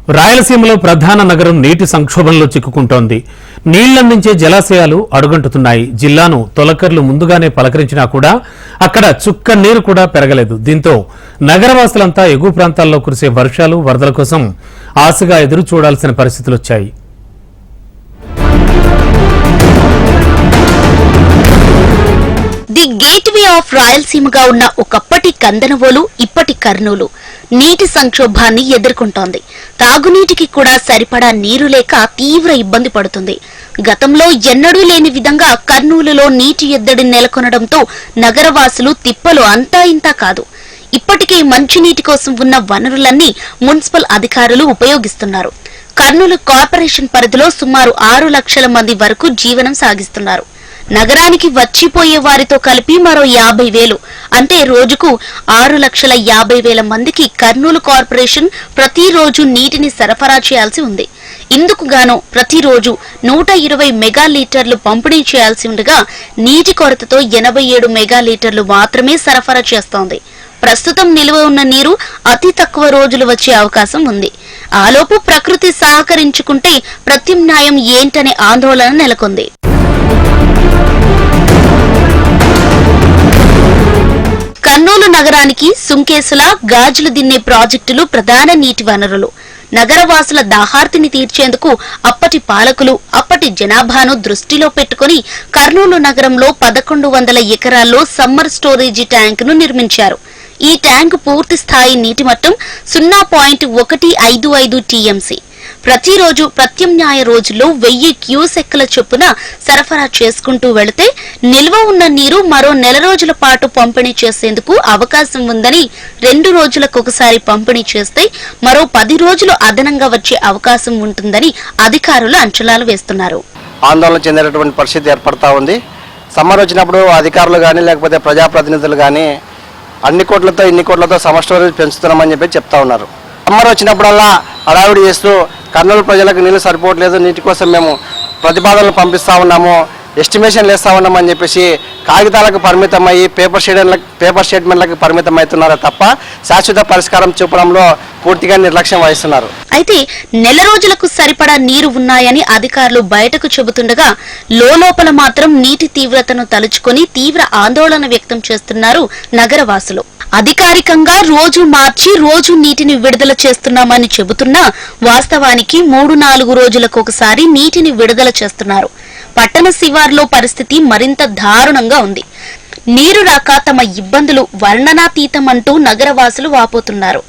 రాయలసీమలో ప్రధాన నగరం నీటి సంక్షోభంలో చిక్కుకుంటోంది. నీళ్లందించే జలాశయాలు అడుగంటుతున్నాయి. జిల్లాను తొలకర్లు ముందుగానే పలకరించినా కూడా అక్కడ చుక్క నీరు కూడా పెరగలేదు. దీంతో నగరవాసులంతా ఎగువ ప్రాంతాల్లో కురిసే వర్షాలు, వరదల కోసం ఆశగా ఎదురు చూడాల్సిన పరిస్థితులొచ్చాయి. ది గేట్వే ఆఫ్ రాయలసీమగా ఉన్న ఒకప్పటి కందనవోలు, ఇప్పటి కర్నూలు నీటి సంక్షోభాన్ని ఎదుర్కొంటోంది. తాగునీటికి కూడా సరిపడా నీరు లేక తీవ్ర ఇబ్బంది పడుతుంది. గతంలో ఎన్నడూ లేని విధంగా కర్నూలులో నీటి ఎద్దడి నెలకొనడంతో నగరవాసులు తిప్పలు అంతా ఇంతా కాదు. ఇప్పటికే మంచినీటి కోసం ఉన్న వనరులన్నీ మున్సిపల్ అధికారులు ఉపయోగిస్తున్నారు. కర్నూలు కార్పొరేషన్ పరిధిలో సుమారు 6 లక్షల మంది వరకు జీవనం సాగిస్తున్నారు. నగరానికి వచ్చిపోయే వారితో కలిపి మరో 50,000 అంటే రోజుకు 6,50,000 మందికి కర్నూలు కార్పొరేషన్ ప్రతిరోజు నీటిని సరఫరా చేయాల్సి ఉంది. ఇందుకు గాను ప్రతిరోజు 120 మెగాలీటర్లు పంపిణీ చేయాల్సి ఉండగా నీటి కొరతతో 87 మెగాలీటర్లు మాత్రమే సరఫరా చేస్తోంది. ప్రస్తుతం నిల్వ ఉన్న నీరు అతి తక్కువ రోజులు వచ్చే అవకాశం ఉంది. ఆలోపు ప్రకృతి సహకరించుకుంటే ప్రత్యామ్నాయం ఏంటనే ఆందోళన నెలకొంది. కర్నూలు నగరానికి సుంకేసుల, గాజులు దిన్నే ప్రాజెక్టులు ప్రధాన నీటి వనరులు. నగరవాసుల దాహార్తిని తీర్చేందుకు అప్పటి పాలకులు అప్పటి జనాభాను దృష్టిలో పెట్టుకుని కర్నూలు నగరంలో 1100 ఎకరాల్లో సమ్మర్ స్టోరేజీ ట్యాంకును నిర్మించారు. ఈ ట్యాంకు పూర్తి స్థాయి నీటి మట్టం 0.155 టీఎంసీ. ప్రతిరోజు ప్రత్యామ్నాయ రోజుల్లో 1000 క్యూసెక్కుల చొప్పున సరఫరా చేసుకుంటూ వెళితే నిల్వ ఉన్న నీరు మరో నెల రోజుల పాటు పంపిణీ చేసేందుకు అవకాశం ఉందని, 2 రోజులకొకసారి పంపిణీ చేస్తే మరో 10 రోజులు అదనంగా వచ్చే అవకాశం ఉంటుందని అధికారులు అంచనాలు వేస్తున్నారు. ఆందోళన చెందేటటువంటి పరిస్థితి ఏర్పడతా ఉంది. సమ్మర్ వచ్చినప్పుడు అధికారులు కానీ లేకపోతే ప్రజాప్రతినిధులు కానీ అన్ని కోట్లతో ఇన్ని కోట్లతో సమ్మర్ స్టోరేజ్ పెంచుతున్నామని చెప్పి చెప్తా ఉన్నారు. సమ్మర్ వచ్చినప్పుడల్లా హడావిడి చేస్తూ కర్నూలు ప్రజలకు నీళ్లు సరిపోవట్లేదు, నీటి కోసం మేము ప్రతిపాదనలు పంపిస్తా ఉన్నాము, ఎస్టిమేషన్లు వేస్తా ఉన్నామని చెప్పేసి కాగితాలకు పరిమితమయ్యి పేపర్ స్టేట్మెంట్లకు పరిమితం అవుతున్నారో తప్ప శాశ్వత పరిష్కారం చూపడంలో పూర్తిగా నిర్లక్ష్యం వహిస్తున్నారు. అయితే నెల రోజులకు సరిపడా నీరు ఉన్నాయని అధికారులు బయటకు చెబుతుండగా లోపల మాత్రం నీటి తీవ్రతను తలుచుకొని తీవ్ర ఆందోళన వ్యక్తం చేస్తున్నారు నగరవాసులు. అధికారికంగా రోజు మార్చి రోజు నీటిని విడుదల చేస్తున్నామని చెబుతున్నా వాస్తవానికి 3-4 రోజులకొకసారి నీటిని విడుదల చేస్తున్నారు. పట్టణ శివార్లో పరిస్థితి మరింత దారుణంగా ఉంది. నీరు రాక తమ ఇబ్బందులు వర్ణనాతీతమంటూ నగరవాసులు వాపోతున్నారు.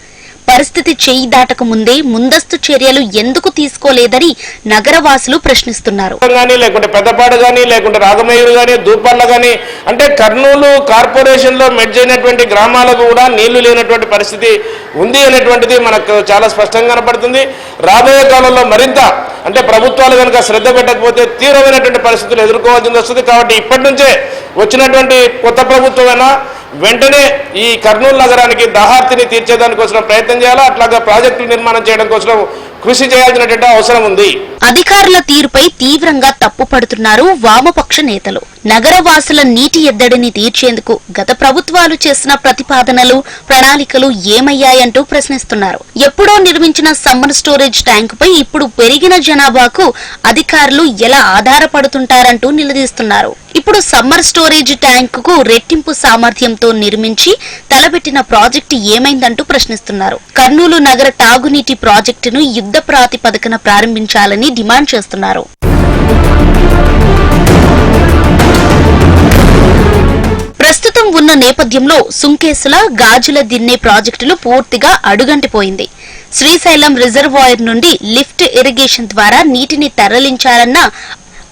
పరిస్థితి చేయి దాటక ముందే ముందస్తు చర్యలు ఎందుకు తీసుకోలేదని నగరవాసులు ప్రశ్నిస్తున్నారు. లేకుంటే పెద్దపాడు గానీ, లేకుంటే రాగమయూరు గానీ, దూపర్ల గానీ, అంటే కర్నూలు కార్పొరేషన్ లో మెర్జ్ అయినటువంటి గ్రామాలకు కూడా నీళ్లు లేనటువంటి పరిస్థితి ఉంది అనేటువంటిది మనకు చాలా స్పష్టంగా కనపడుతుంది. రాబోయే కాలంలో మరింత అంటే ప్రభుత్వాలు కనుక శ్రద్ధ పెట్టకపోతే తీవ్రమైనటువంటి పరిస్థితులు ఎదుర్కోవాల్సి వస్తుంది. కాబట్టి ఇప్పటి నుంచే వచ్చినటువంటి కొత్త ప్రభుత్వమైనా వెంటనే ఈ కర్నూలు నగరానికి దాహార్తిని తీర్చేదానికోసం ప్రయత్నం చేయాలా, అట్లాగా ప్రాజెక్టులు నిర్మాణం చేయడం కోసం కృషి చేయాల్సినటువంటి అవసరం ఉంది. అధికారుల తీరుపై తీవ్రంగా తప్పుపడుతున్నారు వామపక్ష నేతలు. నగరవాసుల నీటి ఎద్దడిని తీర్చేందుకు గత ప్రభుత్వాలు చేసిన ప్రతిపాదనలు, ప్రణాళికలు ఏమయ్యాయంటూ ప్రశ్నిస్తున్నారు. ఎప్పుడో నిర్మించిన సమ్మర్ స్టోరేజ్ ట్యాంకుపై ఇప్పుడు పెరిగిన జనాభాకు అధికారులు ఎలా ఆధారపడుతుంటారంటూ నిలదీస్తున్నారు. ఇప్పుడు సమ్మర్ స్టోరేజ్ ట్యాంకుకు రెట్టింపు సామర్థ్యంతో నిర్మించి తలబెట్టిన ప్రాజెక్టు ఏమైందంటూ ప్రశ్నిస్తున్నారు. కర్నూలు నగర తాగునీటి ప్రాజెక్టును యుద్ధ ప్రాతిపదికన ప్రారంభించాలని డిమాండ్ చేస్తున్నారు. ప్రస్తుతం ఉన్న నేపథ్యంలో సుంకేసుల, గాజుల దిన్నే ప్రాజెక్టులు పూర్తిగా అడుగంటిపోయింది. శ్రీశైలం రిజర్వాయర్ నుండి లిఫ్ట్ ఇరిగేషన్ ద్వారా నీటిని తరలించాలన్నా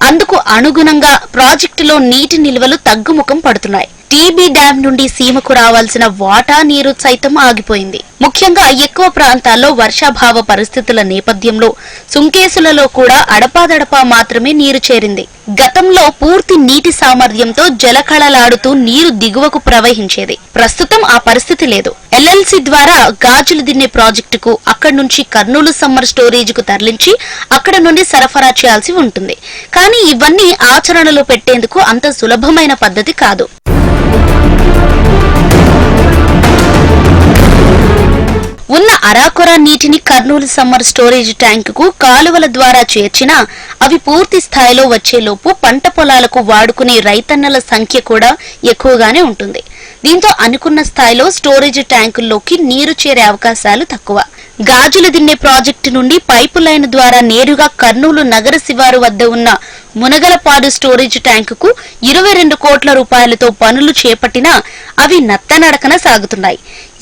అందుకు అనుగుణంగా ప్రాజెక్టులో నీటి నిల్వలు తగ్గుముఖం పడుతున్నాయి. టీబీ డ్యాం నుండి సీమకు రావాల్సిన వాటా నీరు సైతం ఆగిపోయింది. ముఖ్యంగా ఎక్కువ ప్రాంతాల్లో వర్షాభావ పరిస్థితుల నేపథ్యంలో సుంకేసులలో కూడా అడపాదడపా మాత్రమే నీరు చేరింది. గతంలో పూర్తి నీటి సామర్థ్యంతో జలకళలాడుతూ నీరు దిగువకు ప్రవహించేది. ప్రస్తుతం ఆ పరిస్థితి లేదు. ఎల్ఎల్సీ ద్వారా గాజులు దిన్నే ప్రాజెక్టుకు అక్కడి నుంచి కర్నూలు సమ్మర్ స్టోరేజ్ కు తరలించి అక్కడ నుండి సరఫరా చేయాల్సి ఉంటుంది. కానీ ఇవన్నీ ఆచరణలో పెట్టేందుకు అంత సులభమైన పద్ధతి కాదు. ఉన్న అరాకొరా నీటిని కర్నూలు సమ్మర్ స్టోరేజ్ ట్యాంకుకు కాలువల ద్వారా చేర్చినా అవి పూర్తి స్థాయిలో వచ్చేలోపు పంట పొలాలకు వాడుకునే రైతన్నల సంఖ్య కూడా ఎక్కువగానే ఉంటుంది. దీంతో అనుకున్న స్థాయిలో స్టోరేజ్ ట్యాంకుల్లోకి నీరు చేరే అవకాశాలు తక్కువ. గాజుల దిన్నె ప్రాజెక్టు నుండి పైపు లైన్ ద్వారా నేరుగా కర్నూలు నగర శివారు వద్ద ఉన్న మునగలపాడు స్టోరేజ్ ట్యాంకుకు 22 కోట్ల రూపాయలతో పనులు చేపట్టినా అవి నత్తనడకన సాగుతున్నాయి.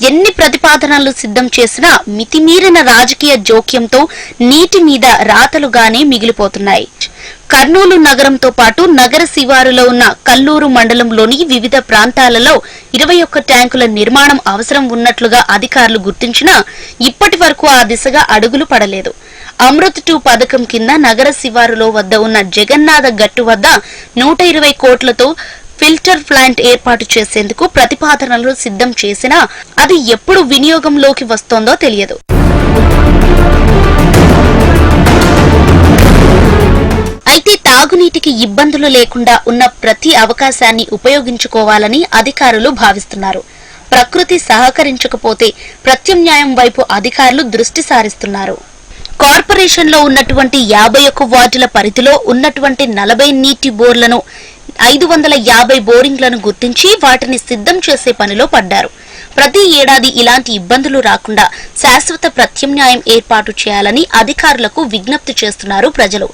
ఎన్ని ప్రతిపాదనలు సిద్ధం చేసినా మితిమీరిన రాజకీయ జోక్యంతో నీటి మీద రాతలుగానే మిగిలిపోతున్నాయి. కర్నూలు నగరంతో పాటు నగర శివారులో ఉన్న కల్లూరు మండలంలోని వివిధ ప్రాంతాలలో 21 ట్యాంకుల నిర్మాణం అవసరం ఉన్నట్లుగా అధికారులు గుర్తించినా ఇప్పటి వరకు ఆ దిశగా అడుగులు పడలేదు. అమృత్ 2 పథకం కింద నగర శివారులో వద్ద ఉన్న జగన్నాథ గట్టు వద్ద 120 కోట్లతో ఫిల్టర్ ప్లాంట్ ఏర్పాటు చేసేందుకు ప్రతిపాదనలు సిద్ధం చేసినా అది ఎప్పుడు వినియోగంలోకి వస్తోందో తెలియదు. అయితే తాగునీటికి ఇబ్బందులు లేకుండా ఉన్న ప్రతి అవకాశాన్ని ఉపయోగించుకోవాలని అధికారులు భావిస్తున్నారు. ప్రకృతి సహకరించకపోతే ప్రత్యామ్నాయం వైపు అధికారులు దృష్టి సారిస్తున్నారు. కార్పొరేషన్లో ఉన్నటువంటి 51 వార్డుల పరిధిలో ఉన్నటువంటి 40 నీటి బోర్లను 550 బోరింగ్లను గుర్తించి వాటిని సిద్ధం చేసే పనిలో పడ్డారు. ప్రతి ఏడాది ఇలాంటి ఇబ్బందులు రాకుండా శాశ్వత ప్రత్యామ్నాయం ఏర్పాటు చేయాలని అధికారులకు విజ్ఞప్తి చేస్తున్నారు ప్రజలు.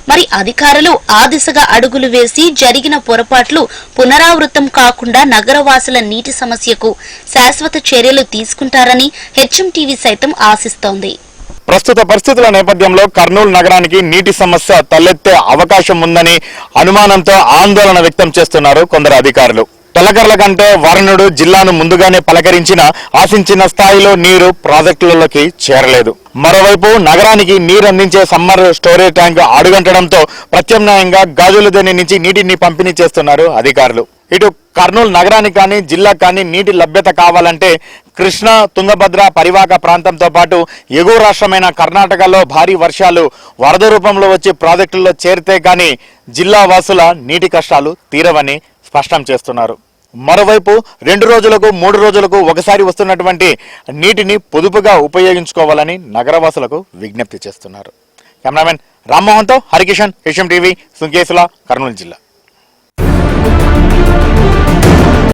మరి అధికారులు ఆ దిశగా అడుగులు వేసి జరిగిన పొరపాట్లు పునరావృతం కాకుండా నగరవాసుల నీటి సమస్యకు శాశ్వత చర్యలు తీసుకుంటారని హెచ్ఎంటీవీ సైతం ఆశిస్తోంది. ప్రస్తుత పరిస్థితుల నేపథ్యంలో కర్నూలు నగరానికి నీటి సమస్య తలెత్తే అవకాశం ఉందని అనుమానంతో ఆందోళన వ్యక్తం చేస్తున్నారు కొందరు అధికారులు. తొలకర్ల కంటే వరుణుడు జిల్లాను ముందుగానే పలకరించిన ఆశించిన స్థాయిలో నీరు ప్రాజెక్టులలోకి చేరలేదు. మరోవైపు నగరానికి నీరు అందించే సమ్మర్ స్టోరేజ్ ట్యాంక్ అడుగంటడంతో ప్రత్యామ్నాయంగా గాజులదేని నుంచి నీటిని పంపిణీ చేస్తున్నారు అధికారులు. ఇటు కర్నూలు నగరానికి కానీ జిల్లాకు కానీ నీటి లభ్యత కావాలంటే కృష్ణా, తుంగభద్ర పరివాహక ప్రాంతంతో పాటు ఎగువ రాష్ట్రమైన కర్ణాటకలో భారీ వర్షాలు వరద రూపంలో వచ్చి ప్రాజెక్టుల్లో చేరితే కానీ జిల్లా వాసుల నీటి కష్టాలు తీరవని స్పష్టం చేస్తున్నారు. మరోవైపు 2 రోజులకు 3 రోజులకు ఒకసారి వస్తున్నటువంటి నీటిని పొదుపుగా ఉపయోగించుకోవాలని నగరవాసులకు విజ్ఞప్తి చేస్తున్నారు. కెమెరామెన్ రామ్మోహన్తో హరికిషన్, హెచ్ఎం టీవీ, సుంకేసుల, కర్నూలు జిల్లా.